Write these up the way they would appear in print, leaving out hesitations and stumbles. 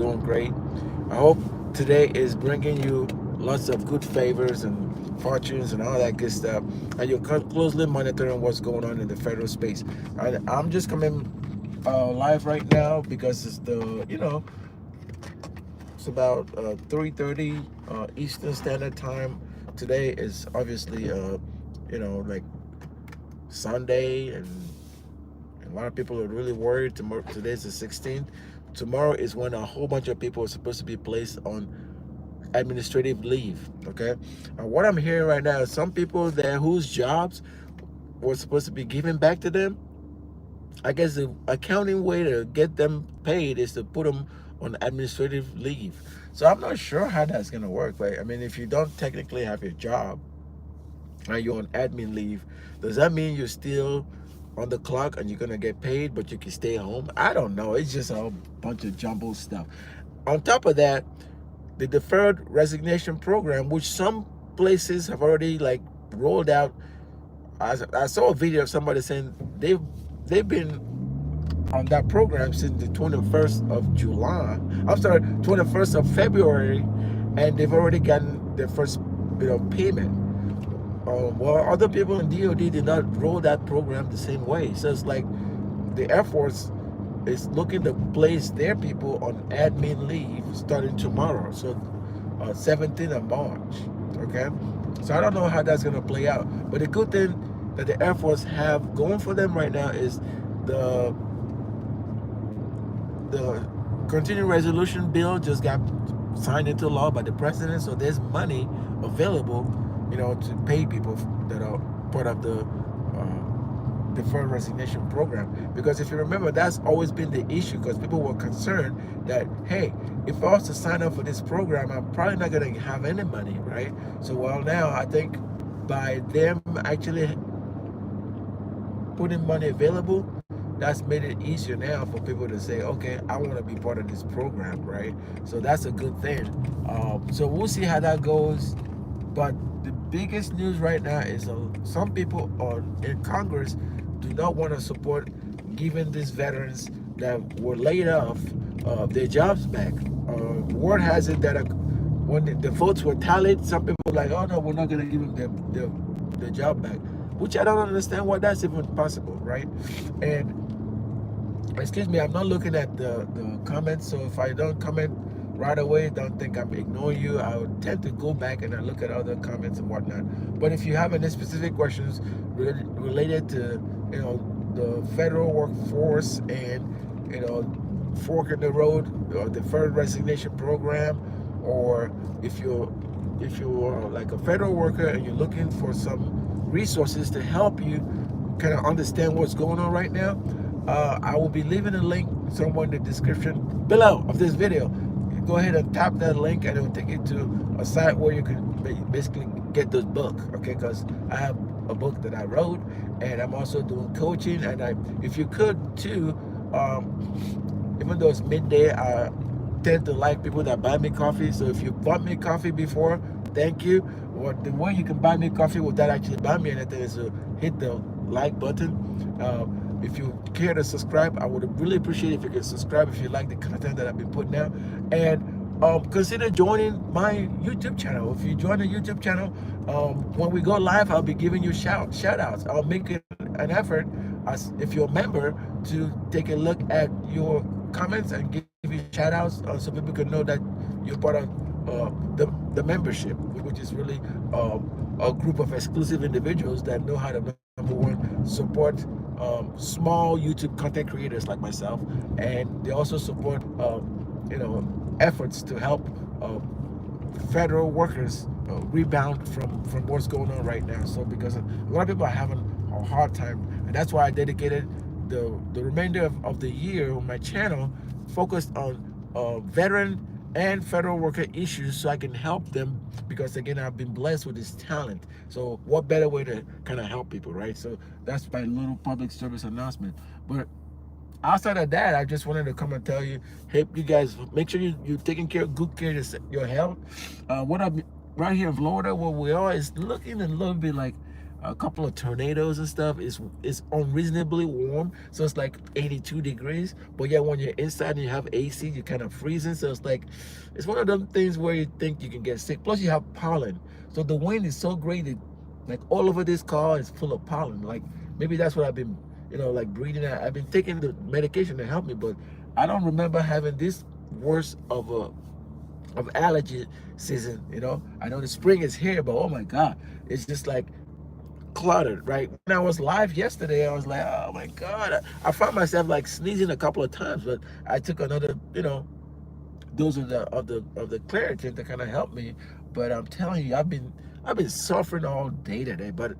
doing great. I hope today is bringing you lots of good favors and fortunes and all that good stuff. And you're closely monitoring what's going on in the federal space. I'm just coming live right now because it's it's about 3:30 Eastern Standard Time. Today is obviously like Sunday, and a lot of people are really worried. Tomorrow, today's the 16th. Tomorrow is when a whole bunch of people are supposed to be placed on administrative leave. Okay, and what I'm hearing right now is some people there whose jobs were supposed to be given back to them. I guess the accounting way to get them paid is to put them on administrative leave. So I'm not sure how that's gonna work. Right? I mean, if you don't technically have your job and you're on admin leave, does that mean you're still on the clock and you're gonna get paid, but you can stay home? I don't know. It's just a whole bunch of jumbled stuff. On top of that, the deferred resignation program, which some places have already like rolled out. I saw a video of somebody saying they've been on that program since the 21st of July. I'm sorry, 21st of February, and they've already gotten their first payment. Well, other people in DoD did not roll that program the same way. So it's like the Air Force is looking to place their people on admin leave starting tomorrow, so 17th of March. Okay, so I don't know how that's gonna play out, but the good thing that the Air Force have going for them right now is the the continuing resolution bill just got signed into law by the president, so there's money available, to pay people that are part of the deferred resignation program. Because if you remember, that's always been the issue, because people were concerned that, hey, if I was to sign up for this program, I'm probably not going to have any money, right? So, well, now I think by them actually putting money available, that's made it easier now for people to say, okay, I want to be part of this program, right? So that's a good thing. So we'll see how that goes. But the biggest news right now is some people in Congress do not want to support giving these veterans that were laid off their jobs back. Word has it that when the votes were tallied, some people were like, oh no, we're not going to give them their job back, which I don't understand why that's even possible, right? And excuse me, I'm not looking at the comments, so if I don't comment right away, don't think I'm ignoring you. I would tend to go back and I look at other comments and whatnot. But if you have any specific questions related to the federal workforce and fork in the road, or deferred resignation program, or if you're like a federal worker and you're looking for some resources to help you kind of understand what's going on right now, I will be leaving a link somewhere in the description below of this video. Go ahead and tap that link and it will take you to a site where you can basically get this book, okay? Because I have a book that I wrote, and I'm also doing coaching, and if you could too, even though it's midday, I tend to like people that buy me coffee. So if you bought me coffee before, thank you. Or the way you can buy me coffee without actually buying me anything is to hit the like button. If you care to subscribe, I would really appreciate it if you could subscribe if you like the content that I've been putting out. And consider joining my YouTube channel. If you join the YouTube channel, when we go live, I'll be giving you shout outs. I'll make it an effort, as if you're a member, to take a look at your comments and give you shout outs, so people can know that you're part of the membership, which is really a group of exclusive individuals that know how to, number one, support small YouTube content creators like myself, and they also support efforts to help federal workers rebound from what's going on right now. So because a lot of people are having a hard time, and that's why I dedicated the remainder of the year on my channel focused on veteran and federal worker issues, so I can help them, because again, I've been blessed with this talent. So what better way to kind of help people, right? So that's my little public service announcement. But outside of that, I just wanted to come and tell you, hey, you guys, make sure you're taking good care of your health. What I'm right here in Florida, where we are, is looking a little bit like a couple of tornadoes and stuff. It's unreasonably warm, so it's like 82 degrees. But yeah, when you're inside and you have AC, you're kind of freezing. So it's like, it's one of them things where you think you can get sick. Plus, you have pollen, so the wind is so great that like all over this car is full of pollen. Like maybe that's what I've been, like breathing out. I've been taking the medication to help me, but I don't remember having this worse of allergy season. I know the spring is here, but oh my God, it's just like cluttered, right? When I was live yesterday, I was like, oh my God, I found myself like sneezing a couple of times, but I took another, dose of the Claritin to kind of help me. But I'm telling you, I've been suffering all day today, but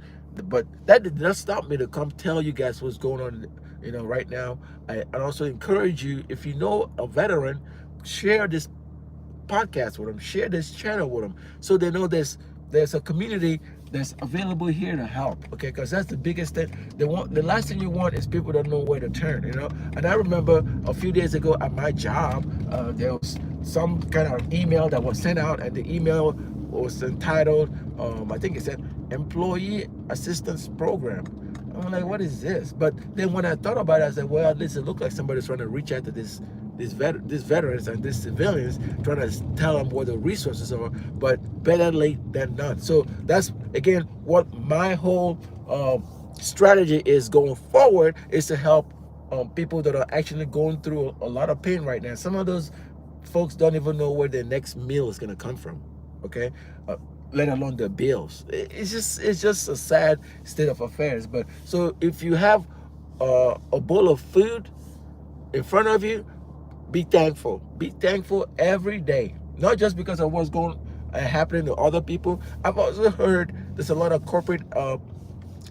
that did not stop me to come tell you guys what's going on, right now. I also encourage you, if you know a veteran, share this podcast with them, share this channel with them, so they know there's a community that's available here to help. Okay, because that's the biggest thing. The last thing you want is people don't know where to turn. And I remember a few days ago at my job, there was some kind of email that was sent out, and the email was entitled, I think it said Employee Assistance Program. I'm like, what is this? But then when I thought about it, I said, well, at least it looked like somebody's trying to reach out to these veterans and these civilians, trying to tell them where the resources are. But better late than none. So that's, again, what my whole strategy is going forward, is to help people that are actually going through a lot of pain right now. Some of those folks don't even know where their next meal is going to come from. Okay, let alone the bills. It's just a sad state of affairs. But so if you have a bowl of food in front of you, be thankful. Be thankful every day, not just because of what's going happening to other people. I've also heard there's a lot of corporate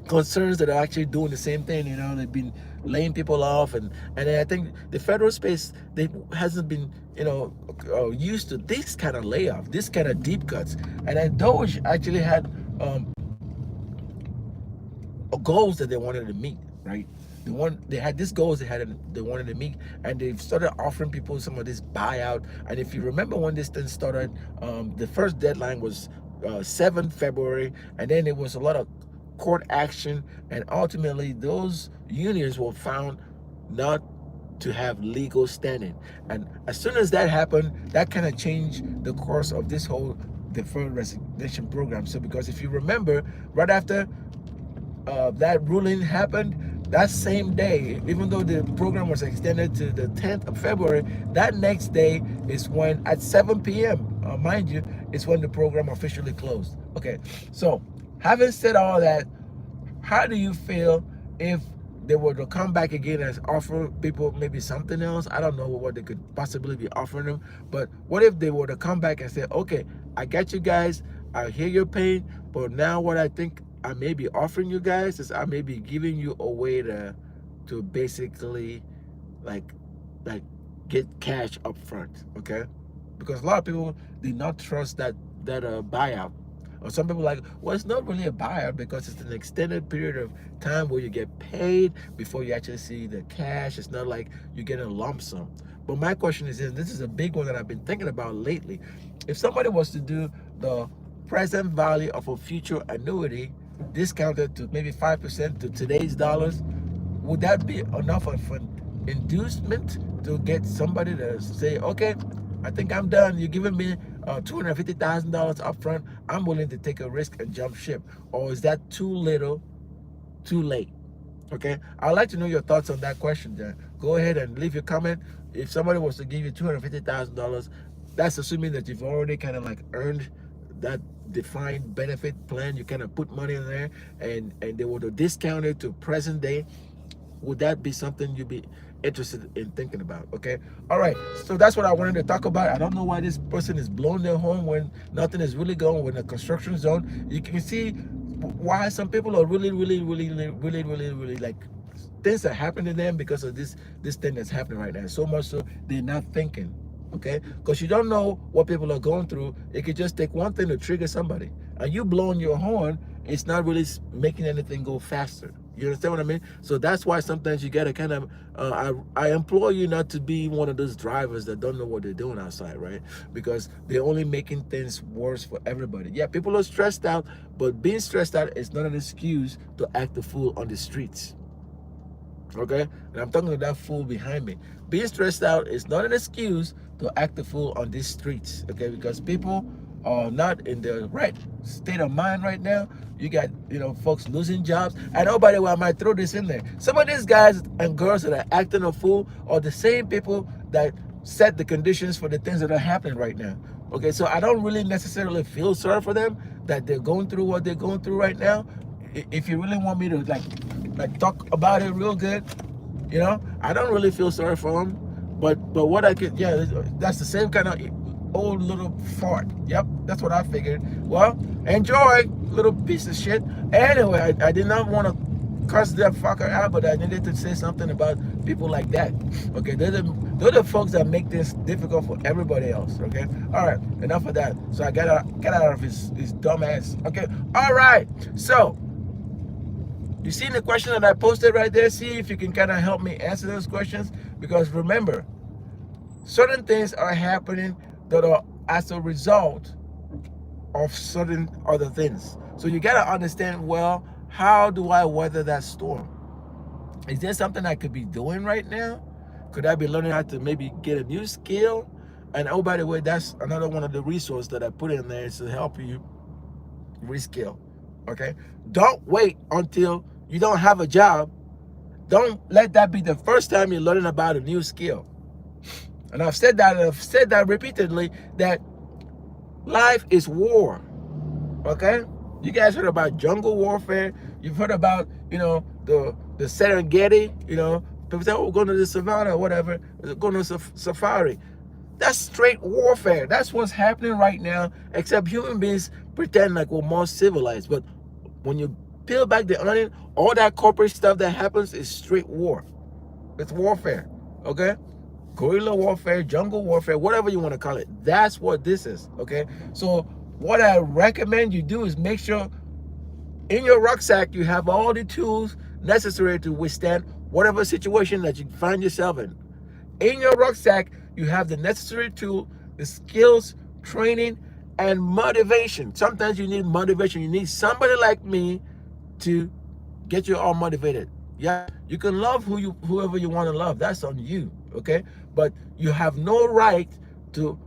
concerns that are actually doing the same thing. They've been laying people off, and I think the federal space, they hasn't been used to this kind of layoff, this kind of deep cuts. And then Doge actually had goals that they wanted to meet, right? They had these goals they wanted to meet, and they started offering people some of this buyout. And if you remember when this thing started, the first deadline was 7 February, and then there was a lot of court action, and ultimately those unions were found not to have legal standing. And as soon as that happened, that kind of changed the course of this whole deferred resignation program. So because if you remember, right after that ruling happened, that same day, even though the program was extended to the 10th of February, that next day is when, at 7 p.m., mind you, is when the program officially closed. Okay, so having said all that, how do you feel if they were to come back again and offer people maybe something else? I don't know what they could possibly be offering them, but what if they were to come back and say, okay, I got you guys, I hear your pain, but now what I think I may be offering you guys is I may be giving you a way to basically like get cash up front. Okay, because a lot of people did not trust that buyout. Or some people like, well, it's not really a buyout because it's an extended period of time where you get paid before you actually see the cash. It's not like you get a lump sum. But my question is this is a big one that I've been thinking about lately. If somebody was to do the present value of a future annuity discounted to maybe 5% to today's dollars, would that be enough of an inducement to get somebody to say, okay, I think I'm done. You're giving me $250,000 up front. I'm willing to take a risk and jump ship. Or is that too little, too late? Okay, I'd like to know your thoughts on that question, Jan. Go ahead and leave your comment. If somebody was to give you $250,000, that's assuming that you've already kind of like earned that defined benefit plan. You kind of put money in there, and they were to discount it to present day. Would that be something you'd be interested in thinking about? Okay, all right, so that's what I wanted to talk about. I don't know why this person is blowing their horn when nothing is really going with a construction zone. You can see why some people are really like, things are happening to them because of this thing that's happening right now. So much so they're not thinking. Okay, because you don't know what people are going through. It could just take one thing to trigger somebody, and you blowing your horn, it's not really making anything go faster. You understand what I mean? So that's why sometimes you gotta kind of. I implore you not to be one of those drivers that don't know what they're doing outside, right? Because they're only making things worse for everybody. Yeah, people are stressed out, but being stressed out is not an excuse to act a fool on the streets. Okay, and I'm talking to that fool behind me. Being stressed out is not an excuse to act a fool on these streets. Okay, because people are not in the right state of mind right now. You got, folks losing jobs. And oh, by the way, I might throw this in there. Some of these guys and girls that are acting a fool are the same people that set the conditions for the things that are happening right now. Okay, so I don't really necessarily feel sorry for them that they're going through what they're going through right now. If you really want me to like talk about it real good, I don't really feel sorry for him, but what I could, yeah, that's the same kind of old little fart. Yep, that's what I figured. Well, enjoy, little piece of shit. Anyway, I did not want to cuss that fucker out, but I needed to say something about people like that. Okay, they're the folks that make this difficult for everybody else. Okay, all right, enough of that. So I got out of his dumb ass. Okay, all right, so. You see the question that I posted right there? See if you can kind of help me answer those questions. Because remember, certain things are happening that are as a result of certain other things. So you got to understand, well, how do I weather that storm? Is there something I could be doing right now? Could I be learning how to maybe get a new skill? And oh, by the way, that's another one of the resources that I put in there is to help you reskill. Okay, don't wait until you don't have a job. Don't let that be the first time you're learning about a new skill. And I've said that repeatedly, that life is war. Okay, you guys heard about jungle warfare. You've heard about the Serengeti. People say, oh, we're going to the savannah or whatever, we're going to safari. That's straight warfare. That's what's happening right now, except human beings pretend like we're more civilized. But when you peel back the onion, all that corporate stuff that happens is straight war. It's warfare, okay? Guerrilla warfare, jungle warfare, whatever you want to call it. That's what this is, okay? So what I recommend you do is make sure in your rucksack you have all the tools necessary to withstand whatever situation that you find yourself in. In your rucksack, you have the necessary tool, the skills, training, and motivation. Sometimes you need motivation. You need somebody like me to get you all motivated. Yeah, you can love whoever you want to love. That's on you, okay? But you have no right to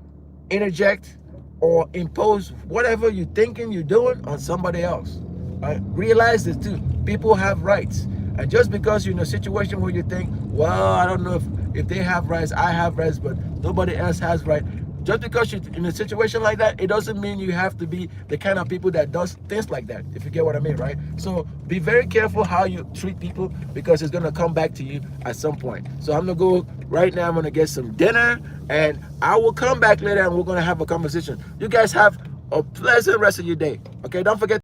interject or impose whatever you're thinking you're doing on somebody else. Realize this too. People have rights. And just because you're in a situation where you think, well, I don't know if they have rights, I have rights, but nobody else has rights. Just because you're in a situation like that, it doesn't mean you have to be the kind of people that does things like that, if you get what I mean, right? So be very careful how you treat people, because it's going to come back to you at some point. So I'm going to go right now. I'm going to get some dinner, and I will come back later, and we're going to have a conversation. You guys have a pleasant rest of your day. Okay, don't forget